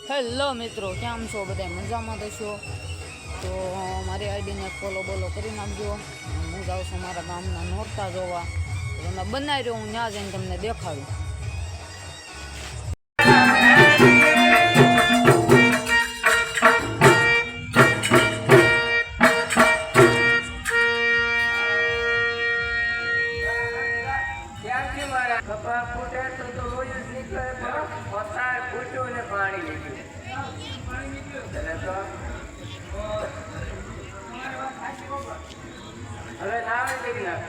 Hello મિત્રો, કેમ છો? બધા મજામાં તો છો? તો મારી આઈડીને ફોલો બોલો કરી નાખજો. હું જાઉં છું મારા ગામના નોરતા જોવા. તમે બનાવી રહ્યો, હું ત્યાં જઈને તમને દેખાડું. હવે નામ લખી નાખ.